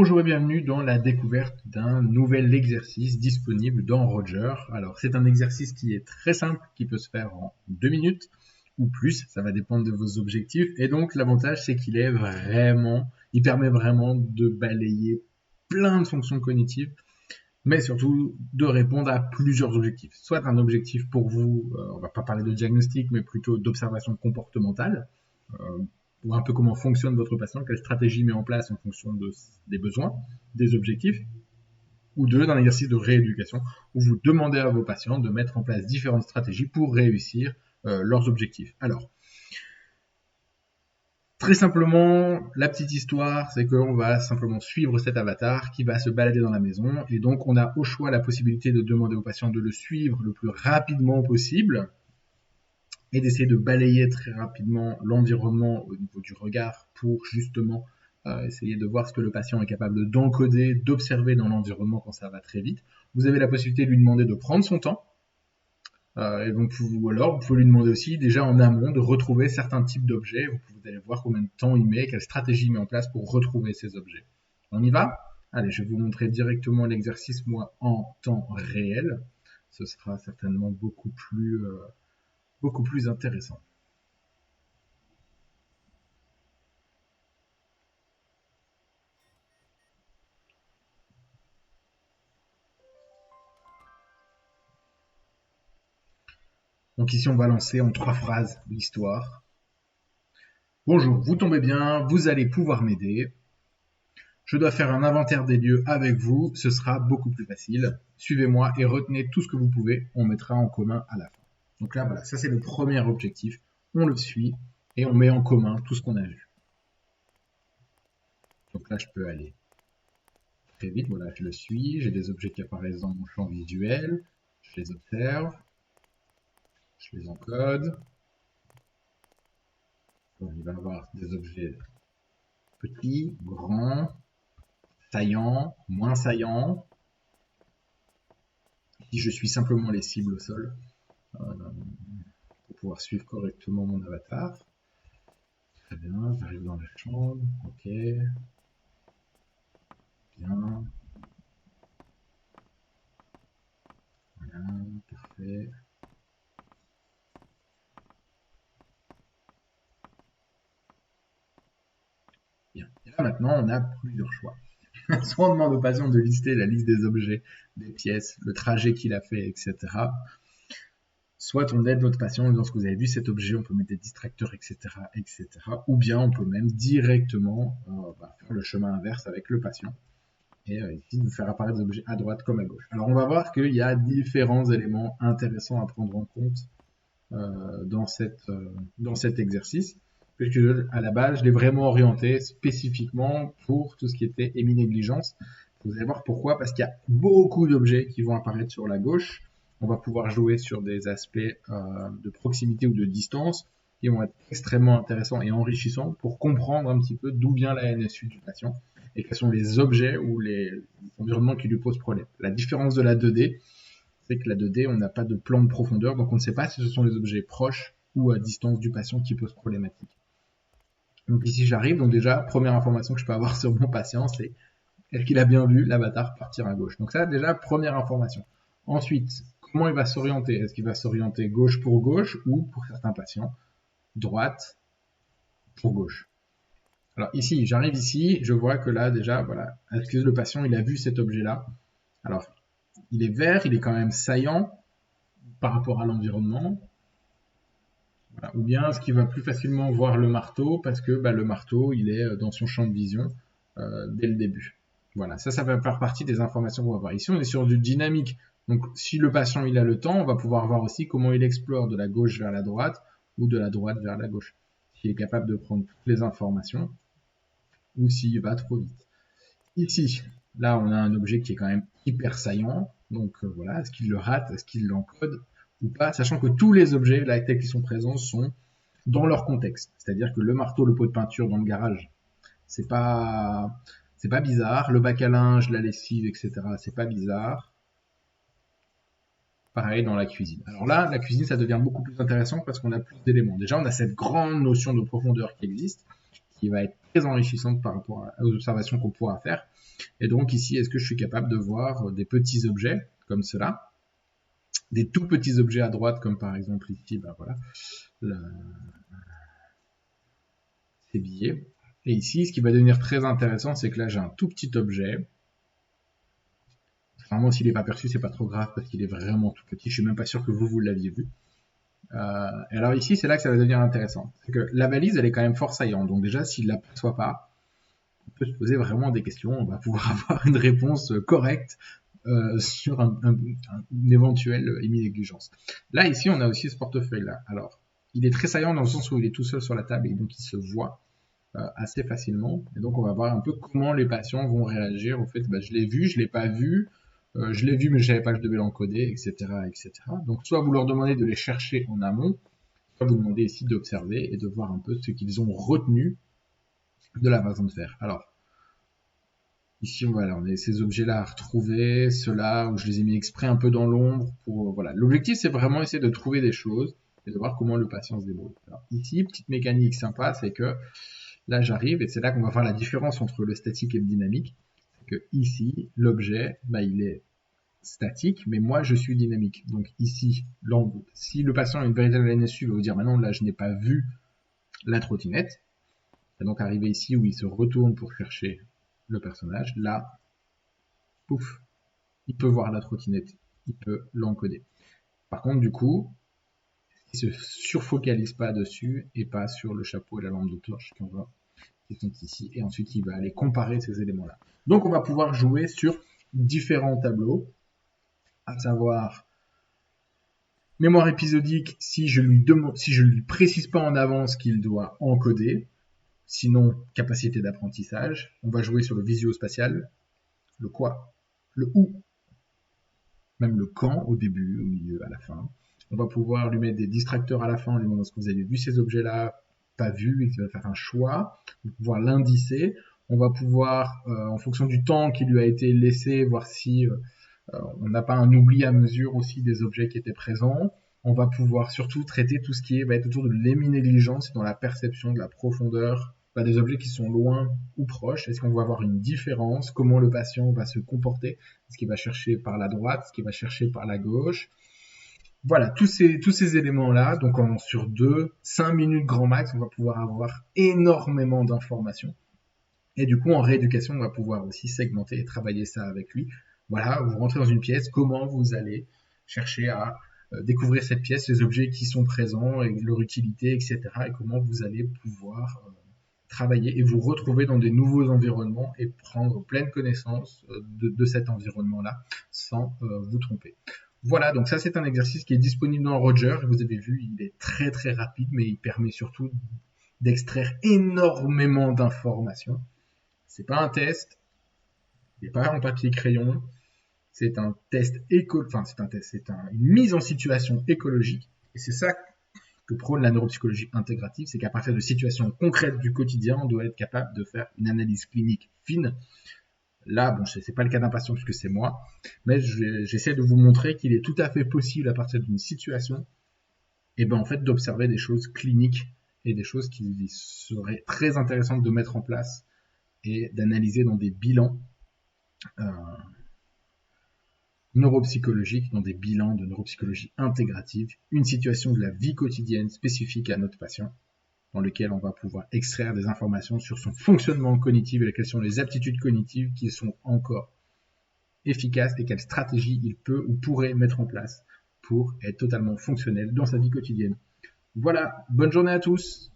Bonjour et bienvenue dans la découverte d'un nouvel exercice disponible dans Roger. Alors c'est un exercice qui est très simple, qui peut se faire en 2 minutes ou plus, ça va dépendre de vos objectifs. Et donc l'avantage c'est il permet vraiment de balayer plein de fonctions cognitives, mais surtout de répondre à plusieurs objectifs. Soit un objectif pour vous, on va pas parler de diagnostic, mais plutôt d'observation comportementale, euh, ou un peu comment fonctionne votre patient, quelle stratégie met en place en fonction des besoins, des objectifs, ou deux, d'un exercice de rééducation, où vous demandez à vos patients de mettre en place différentes stratégies pour réussir leurs objectifs. Alors, très simplement, la petite histoire, c'est qu'on va simplement suivre cet avatar qui va se balader dans la maison, et donc on a au choix la possibilité de demander au patient de le suivre le plus rapidement possible, et d'essayer de balayer très rapidement l'environnement au niveau du regard pour justement essayer de voir ce que le patient est capable d'encoder, d'observer dans l'environnement quand ça va très vite. Vous avez la possibilité de lui demander de prendre son temps, et donc, ou alors vous pouvez lui demander aussi déjà en amont de retrouver certains types d'objets. Vous allez voir combien de temps il met, quelle stratégie il met en place pour retrouver ces objets. On y va? Allez, je vais vous montrer directement l'exercice, moi, en temps réel. Ce sera certainement beaucoup plus intéressant. Donc ici, on va lancer en 3 phrases l'histoire. Bonjour, vous tombez bien, vous allez pouvoir m'aider. Je dois faire un inventaire des lieux avec vous, ce sera beaucoup plus facile. Suivez-moi et retenez tout ce que vous pouvez, on mettra en commun à la fin. Donc là, voilà, ça c'est le premier objectif. On le suit et on met en commun tout ce qu'on a vu. Donc là, je peux aller très vite. Voilà, je le suis, j'ai des objets qui apparaissent dans mon champ visuel, je les observe, je les encode. Donc, il va y avoir des objets petits, grands, saillants, moins saillants. Ici, je suis simplement les cibles au sol pour pouvoir suivre correctement mon avatar. Très bien, j'arrive dans la chambre, ok. Bien. Voilà, parfait. Bien. Et là maintenant, on a plusieurs choix. Soit on demande au patient de lister la liste des objets, des pièces, le trajet qu'il a fait, etc. Soit on aide notre patient en disant ce que vous avez vu cet objet, on peut mettre des distracteurs, etc., etc. Ou bien on peut même directement faire le chemin inverse avec le patient et ici de faire apparaître des objets à droite comme à gauche. Alors on va voir qu'il y a différents éléments intéressants à prendre en compte dans cet exercice, puisque à la base je l'ai vraiment orienté spécifiquement pour tout ce qui était héminégligence. Vous allez voir pourquoi, parce qu'il y a beaucoup d'objets qui vont apparaître sur la gauche. On va pouvoir jouer sur des aspects de proximité ou de distance qui vont être extrêmement intéressants et enrichissants pour comprendre un petit peu d'où vient la NSU du patient et quels sont les objets ou les environnements qui lui posent problème. La différence de la 2D, c'est que la 2D, on n'a pas de plan de profondeur, donc on ne sait pas si ce sont les objets proches ou à distance du patient qui posent problématique. Donc ici j'arrive, donc déjà, première information que je peux avoir sur mon patient, c'est est-ce qu'il a bien vu l'avatar partir à gauche? Donc ça, déjà, première information. Ensuite, comment il va s'orienter? Est-ce qu'il va s'orienter gauche ou, pour certains patients, droite pour gauche? Alors ici, j'arrive ici, je vois que là, déjà, voilà, est-ce que le patient, il a vu cet objet-là? Alors, il est vert, il est quand même saillant par rapport à l'environnement. Voilà. Ou bien est-ce qu'il va plus facilement voir le marteau parce que le marteau, il est dans son champ de vision dès le début. Voilà, ça va faire partie des informations qu'on va voir. Ici, on est sur du dynamique. Donc, si le patient il a le temps, on va pouvoir voir aussi comment il explore de la gauche vers la droite ou de la droite vers la gauche. S'il est capable de prendre toutes les informations ou s'il va trop vite. Ici, là, on a un objet qui est quand même hyper saillant. Donc, voilà, est-ce qu'il le rate? Est-ce qu'il l'encode ou pas? Sachant que tous les objets, là, tels qu'ils sont présents, sont dans leur contexte. C'est-à-dire que le marteau, le pot de peinture dans le garage, c'est pas bizarre. Le bac à linge, la lessive, etc., c'est pas bizarre. Pareil dans la cuisine. Alors là, la cuisine, ça devient beaucoup plus intéressant parce qu'on a plus d'éléments. Déjà, on a cette grande notion de profondeur qui existe, qui va être très enrichissante par rapport aux observations qu'on pourra faire. Et donc ici, est-ce que je suis capable de voir des petits objets comme cela, des tout petits objets à droite, comme par exemple ici, ben voilà, ces billets. Et ici, ce qui va devenir très intéressant, c'est que là, j'ai un tout petit objet. Vraiment, s'il n'est pas perçu, c'est pas trop grave parce qu'il est vraiment tout petit. Je suis même pas sûr que vous l'aviez vu. Et alors ici, c'est là que ça va devenir intéressant. C'est que la valise, elle est quand même fort saillante. Donc déjà, s'il ne l'aperçoit pas, on peut se poser vraiment des questions. On va pouvoir avoir une réponse correcte sur une éventuelle négligence. Là, ici, on a aussi ce portefeuille-là. Alors, il est très saillant dans le sens où il est tout seul sur la table et donc il se voit assez facilement. Et donc, on va voir un peu comment les patients vont réagir au fait, je l'ai vu, je l'ai pas vu, je l'ai vu mais je savais pas que je devais l'encoder, etc., etc. Donc, soit vous leur demandez de les chercher en amont, soit vous demandez ici d'observer et de voir un peu ce qu'ils ont retenu de la façon de faire. Alors, ici, on a ces objets-là à retrouver, ceux-là où je les ai mis exprès un peu dans l'ombre pour, voilà. L'objectif, c'est vraiment essayer de trouver des choses et de voir comment le patient se débrouille. Alors, ici, petite mécanique sympa, c'est que là, j'arrive et c'est là qu'on va voir la différence entre le statique et le dynamique. C'est que ici, l'objet, il est statique, mais moi, je suis dynamique. Donc ici, si le patient a une véritable NSU, il va vous dire, maintenant, là, je n'ai pas vu la trottinette. Et donc, arrivé ici où il se retourne pour chercher le personnage, là, pouf, il peut voir la trottinette, il peut l'encoder. Par contre, du coup, il se surfocalise pas dessus et pas sur le chapeau et la lampe de torche qu'on voit qui sont ici, et ensuite il va aller comparer ces éléments-là. Donc on va pouvoir jouer sur différents tableaux, à savoir mémoire épisodique si je lui précise pas en avance qu'il doit encoder, sinon capacité d'apprentissage. On va jouer sur le visio-spatial, le quoi, le où, même le quand au début, au milieu, à la fin. On va pouvoir lui mettre des distracteurs à la fin en lui demandant ce que vous avez vu ces objets-là, pas vus, et qu'il va faire un choix. On va pouvoir l'indicer. On va pouvoir, en fonction du temps qui lui a été laissé, voir si on n'a pas un oubli à mesure aussi des objets qui étaient présents. On va pouvoir surtout traiter tout ce qui va être autour de l'émi-négligence, dans la perception de la profondeur, des objets qui sont loin ou proches. Est-ce qu'on va avoir une différence? Comment le patient va se comporter? Est-ce qu'il va chercher par la droite? Est-ce qu'il va chercher par la gauche? Voilà, tous ces éléments-là, donc sur 5 minutes grand max, on va pouvoir avoir énormément d'informations. Et du coup, en rééducation, on va pouvoir aussi segmenter et travailler ça avec lui. Voilà, vous rentrez dans une pièce, comment vous allez chercher à découvrir cette pièce, les objets qui sont présents, et leur utilité, etc. Et comment vous allez pouvoir travailler et vous retrouver dans des nouveaux environnements et prendre pleine connaissance de cet environnement-là sans vous tromper. Voilà, donc ça c'est un exercice qui est disponible dans Roger. Vous avez vu, il est très très rapide, mais il permet surtout d'extraire énormément d'informations. C'est pas un test, il n'est pas en papier crayon, c'est un test une mise en situation écologique. Et c'est ça que prône la neuropsychologie intégrative, c'est qu'à partir de situations concrètes du quotidien, on doit être capable de faire une analyse clinique fine. Là, bon, c'est pas le cas d'un patient puisque c'est moi, mais j'essaie de vous montrer qu'il est tout à fait possible à partir d'une situation, en fait, d'observer des choses cliniques et des choses qui seraient très intéressantes de mettre en place et d'analyser dans des bilans neuropsychologiques, dans des bilans de neuropsychologie intégrative, une situation de la vie quotidienne spécifique à notre patient, dans lequel on va pouvoir extraire des informations sur son fonctionnement cognitif et quelles sont les aptitudes cognitives qui sont encore efficaces et quelles stratégies il peut ou pourrait mettre en place pour être totalement fonctionnel dans sa vie quotidienne. Voilà, bonne journée à tous!